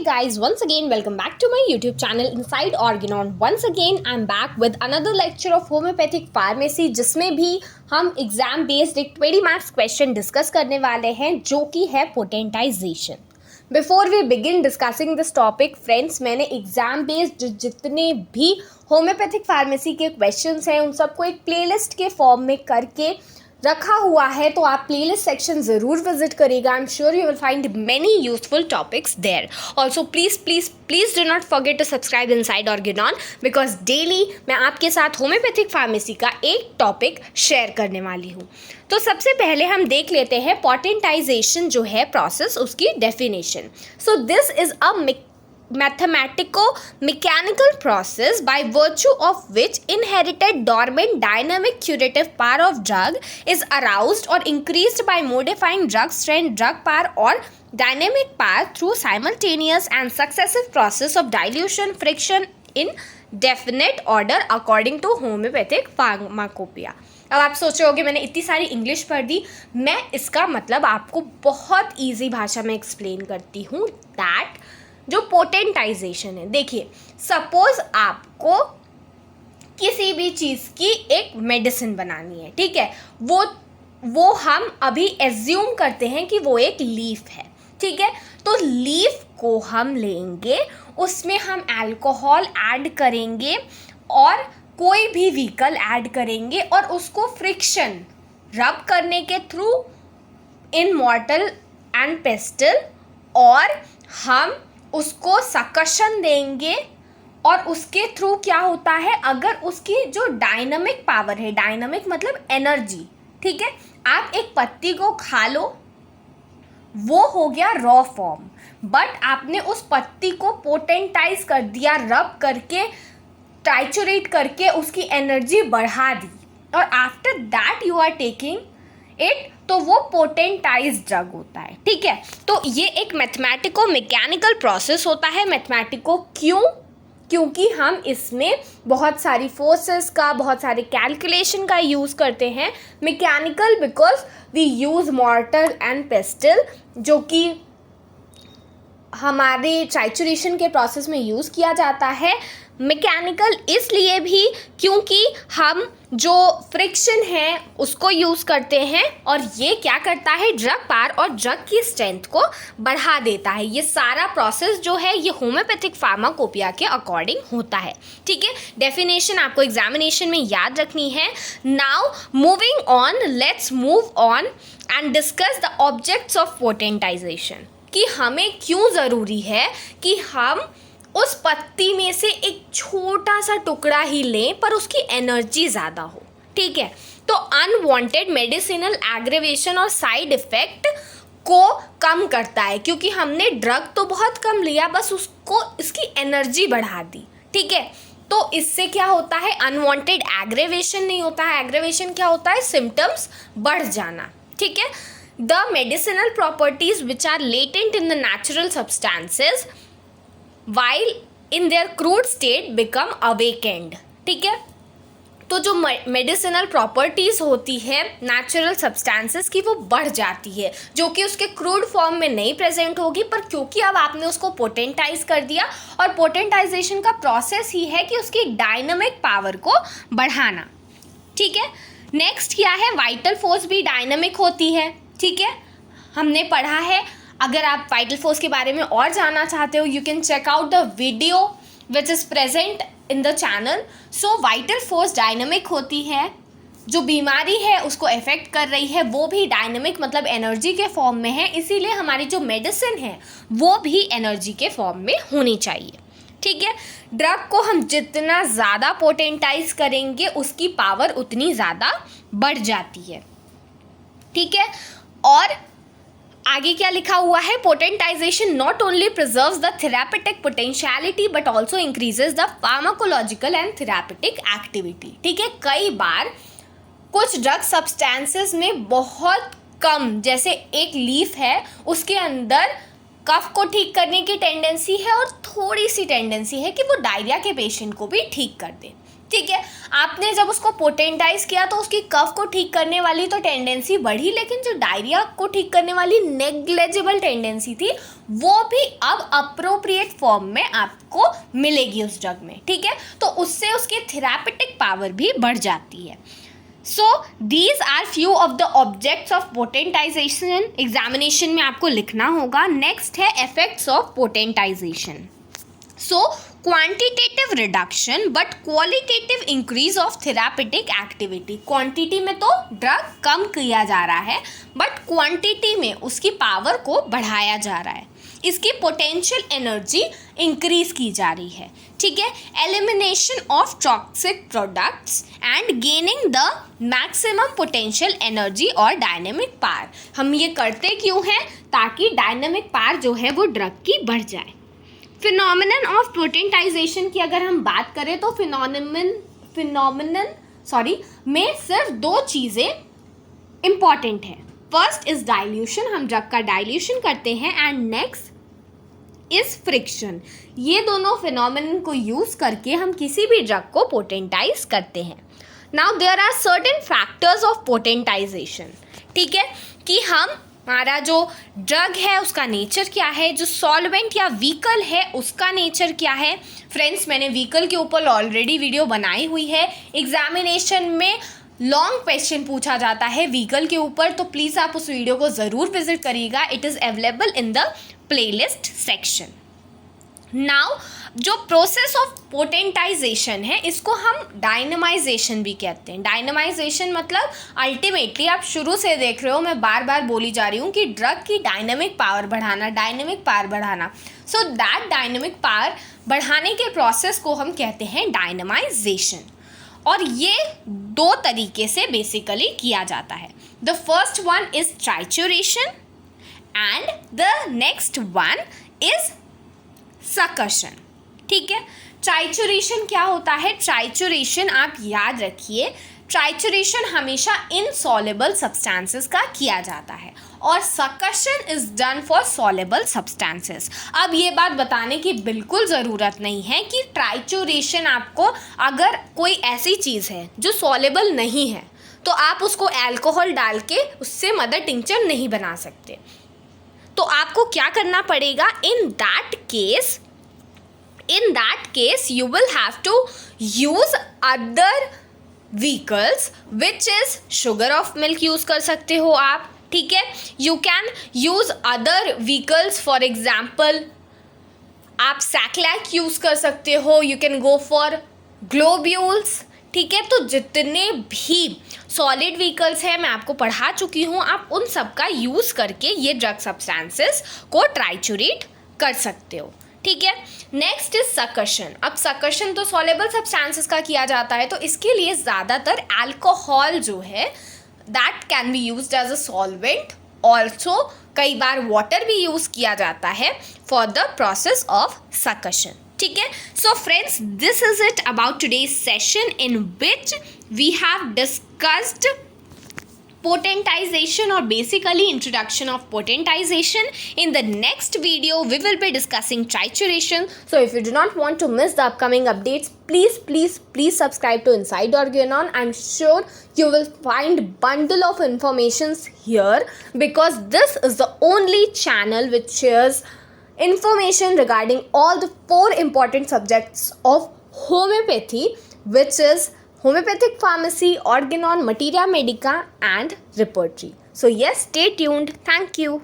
guys, once again welcome back to my YouTube channel Inside Organon. Once again I'm back with another lecture of Homoeopathic Pharmacy जिसमें भी हम exam based एक 20 marks question discuss करने वाले हैं जो कि है potentization. Before we begin discussing this topic friends, मैंने एग्जाम बेस्ड जितने भी होम्योपैथिक फार्मेसी के क्वेश्चंस हैं उन सबको एक प्लेलिस्ट के फॉर्म में करके रखा हुआ है, तो आप प्लेलिस्ट सेक्शन ज़रूर विजिट करिएगा. I am sure you will find many useful topics there. Also please do not forget to subscribe inside Organon because daily मैं आपके साथ होम्योपैथिक फार्मेसी का एक टॉपिक शेयर करने वाली हूँ. तो सबसे पहले हम देख लेते हैं पोटेंटाइजेशन जो है प्रोसेस, उसकी definition. So this is a mathematico-mechanical process by virtue of which inherited dormant dynamic curative power of drug is aroused or increased by modifying drug strength, drug power or dynamic power through simultaneous and successive process of dilution, friction in definite order according to homeopathic pharmacopoeia. अब आप सोच रहे होगे मैंने इतनी सारी English पढ़ दी, मैं इसका मतलब आपको बहुत ईजी भाषा में एक्सप्लेन करती हूँ. दैट जो पोटेंटाइजेशन है, देखिए सपोज आपको किसी भी चीज़ की एक मेडिसिन बनानी है, ठीक है, वो हम अभी एज्यूम करते हैं कि वो एक लीफ है, ठीक है. तो लीफ को हम लेंगे, उसमें हम अल्कोहल ऐड करेंगे और कोई भी व्हीकल ऐड करेंगे और उसको फ्रिक्शन रब करने के थ्रू इन मॉर्टल एंड पेस्टल, और हम उसको सकशन देंगे और उसके थ्रू क्या होता है, अगर उसकी जो डायनामिक पावर है, डायनामिक मतलब एनर्जी, ठीक है, आप एक पत्ती को खा लो, वो हो गया रॉ फॉर्म, बट आपने उस पत्ती को पोटेंटाइज कर दिया, रब करके ट्राइचुरेट करके उसकी एनर्जी बढ़ा दी, और after that you are taking it, तो वो पोटेंटाइज ड्रग होता है, ठीक है. तो ये एक मैथमेटिको मैकेनिकल प्रोसेस होता है. मैथमेटिको क्योंकि हम इसमें बहुत सारी फोर्सेस का, बहुत सारे कैलकुलेशन का यूज़ करते हैं. Mechanical because we use mortar and pestle, जो कि हमारे ट्राइचुरेशन के प्रोसेस में यूज़ किया जाता है. मैकेनिकल इसलिए भी क्योंकि हम जो फ्रिक्शन है उसको यूज़ करते हैं, और ये क्या करता है, ड्रग पावर और ड्रग की स्ट्रेंथ को बढ़ा देता है. ये सारा प्रोसेस जो है ये होम्योपैथिक फार्माकोपिया के अकॉर्डिंग होता है, ठीक है. डेफिनेशन आपको एग्जामिनेशन में याद रखनी है. Now moving on, let's move on and discuss the objects of potentisation, कि हमें क्यों ज़रूरी है कि हम उस पत्ती में से एक छोटा सा टुकड़ा ही लें पर उसकी एनर्जी ज़्यादा हो, ठीक है. तो अनवांटेड मेडिसिनल एग्रेवेशन और साइड इफ़ेक्ट को कम करता है, क्योंकि हमने ड्रग तो बहुत कम लिया, बस उसको इसकी एनर्जी बढ़ा दी, ठीक है. तो इससे क्या होता है, अनवांटेड एग्रेवेशन नहीं होता है. एग्रेवेशन क्या होता है, सिम्टम्स बढ़ जाना, ठीक है. The medicinal properties which are latent in the natural substances while in their crude state become awakened, ठीक है. तो जो मेडिसिनल प्रॉपर्टीज़ होती है नेचुरल सब्सटेंसेस की, वो बढ़ जाती है, जो कि उसके क्रूड फॉर्म में नहीं प्रेजेंट होगी, पर क्योंकि अब आपने उसको पोटेंटाइज कर दिया, और पोटेंटाइजेशन का प्रोसेस ही है कि उसकी डायनामिक पावर को बढ़ाना, ठीक है. नेक्स्ट क्या है, वाइटल फोर्स भी डायनामिक होती है, ठीक है, हमने पढ़ा है. अगर आप वाइटल फोर्स के बारे में और जानना चाहते हो, you can check out the video which is present in the channel. So vital force dynamic होती है, जो बीमारी है उसको इफेक्ट कर रही है वो भी डायनामिक मतलब एनर्जी के फॉर्म में है, इसीलिए हमारी जो मेडिसिन है वो भी एनर्जी के फॉर्म में होनी चाहिए, ठीक है. ड्रग को हम जितना ज़्यादा पोटेंटाइज करेंगे उसकी पावर उतनी ज़्यादा बढ़ जाती है, ठीक है. और आगे क्या लिखा हुआ है, potentization not only preserves the therapeutic potentiality but also increases the pharmacological and therapeutic activity, ठीक है. कई बार कुछ ड्रग सब्सटेंसेस में बहुत कम, जैसे एक लीफ है उसके अंदर कफ को ठीक करने की टेंडेंसी है और थोड़ी सी टेंडेंसी है कि वो डायरिया के पेशेंट को भी ठीक कर दे, ठीक है, आपने जब उसको पोटेंटाइज किया तो उसकी कफ को ठीक करने वाली तो टेंडेंसी बढ़ी, लेकिन जो डायरिया को ठीक करने वाली नेग्लेजिबल टेंडेंसी थी वो भी अब अप्रोप्रिएट फॉर्म में आपको मिलेगी उस ड्रग में। ठीक है, तो उससे उसकी थेरापेटिक पावर भी बढ़ जाती है। So these are few of the objects of potentization. Examination में आपको लिखना होगा। नेक्स्ट है effects of potentization. So quantitative reduction but qualitative increase of therapeutic activity। Quantity में तो ड्रग कम किया जा रहा है बट क्वांटिटी में उसकी पावर को बढ़ाया जा रहा है, इसकी पोटेंशियल एनर्जी इंक्रीज की जा रही है। ठीक है, elimination of toxic products and gaining the maximum potential energy और डायनेमिक पावर। हम ये करते क्यों हैं? ताकि डायनेमिक पावर जो है वो ड्रग की बढ़ जाए। फिनोमिनन ऑफ पोटेंटाइजेशन की अगर हम बात करें तो फिनोमिनन में सिर्फ दो चीज़ें इंपॉर्टेंट है। फर्स्ट इज डाइल्यूशन, हम ड्रग का डाइल्यूशन करते हैं, एंड नेक्स्ट इज फ्रिक्शन। ये दोनों फिनोमिनन को यूज करके हम किसी भी ड्रग को पोटेंटाइज करते हैं। Now there are certain factors of potentization. ठीक है, कि हमारा जो ड्रग है उसका नेचर क्या है, जो सॉल्वेंट या व्हीकल है उसका नेचर क्या है। फ्रेंड्स, मैंने व्हीकल के ऊपर ऑलरेडी वीडियो बनाई हुई है। एग्जामिनेशन में लॉन्ग क्वेश्चन पूछा जाता है व्हीकल के ऊपर, तो प्लीज़ आप उस वीडियो को ज़रूर विजिट करिएगा। It is available in the playlist section. Now जो प्रोसेस ऑफ पोटेंटाइजेशन है इसको हम डायनामाइजेशन भी कहते हैं। डायनामाइजेशन मतलब अल्टीमेटली आप शुरू से देख रहे हो, मैं बार बार बोली जा रही हूँ कि ड्रग की डायनेमिक पावर बढ़ाना, डायनेमिक पावर बढ़ाना। सो दैट डायनेमिक पावर बढ़ाने के प्रोसेस को हम कहते हैं डायनामाइजेशन, और ये दो तरीके से बेसिकली किया जाता है। The first one is trituration and the next one is suction. ठीक है, ट्राइचुरेशन क्या होता है? ट्राइचुरेशन आप याद रखिए, ट्राइचुरेशन हमेशा इनसॉल्युबल सब्सटेंसेस का किया जाता है और suction is done for soluble substances. अब ये बात बताने की बिल्कुल ज़रूरत नहीं है कि ट्राइचुरेशन आपको, अगर कोई ऐसी चीज़ है जो सॉल्युबल नहीं है तो आप उसको अल्कोहल डाल के उससे मदर टिंचर नहीं बना सकते। तो आपको क्या करना पड़ेगा? In that case you will have to use other vehicles which is sugar of milk use कर सकते हो आप। ठीक है, you can use other vehicles, for example आप सैक्लैक यूज़ कर सकते हो, you can go for globules. ठीक है, तो जितने भी सॉलिड व्हीकल्स हैं मैं आपको पढ़ा चुकी हूँ, आप उन सब का यूज़ करके ये ड्रग सब्सटेंसेस को ट्राइचुरेट कर सकते हो। ठीक है, नेक्स्ट इज सकशन। अब सकशन तो सॉल्युबल सब्सटेंसेस का किया जाता है, तो इसके लिए ज़्यादातर अल्कोहल जो है that can be used as a solvent. Also कई बार वाटर भी यूज़ किया जाता है for the process of suction. ठीक है, so friends, this is it about today's session in which we have discussed potentization or basically introduction of potentization. In the next video we will be discussing trituration. So if you do not want to miss the upcoming updates, please subscribe to Inside Organon. I'm sure you will find bundle of informations here, because this is the only channel which shares information regarding all the 4 important subjects of homeopathy, which is Homoeopathic, Pharmcy, Organon, Materiamedica and Repertory. So yes, stay tuned. Thank you.